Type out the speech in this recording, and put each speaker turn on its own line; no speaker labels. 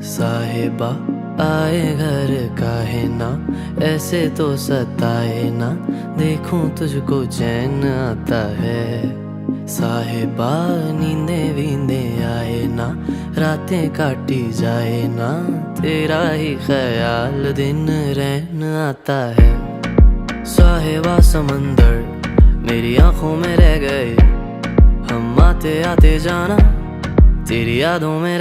साहिबा आए घर काहे ना, ऐसे तो सताए ना, देखूं तुझको चैन आता है। साहिबा नींदे वींदे आए ना, रातें काटी जाए ना, तेरा ही ख्याल दिन रहन आता है। साहिबा समंदर मेरी आंखों में रह गए, हम आते आते जाना तेरी यादों में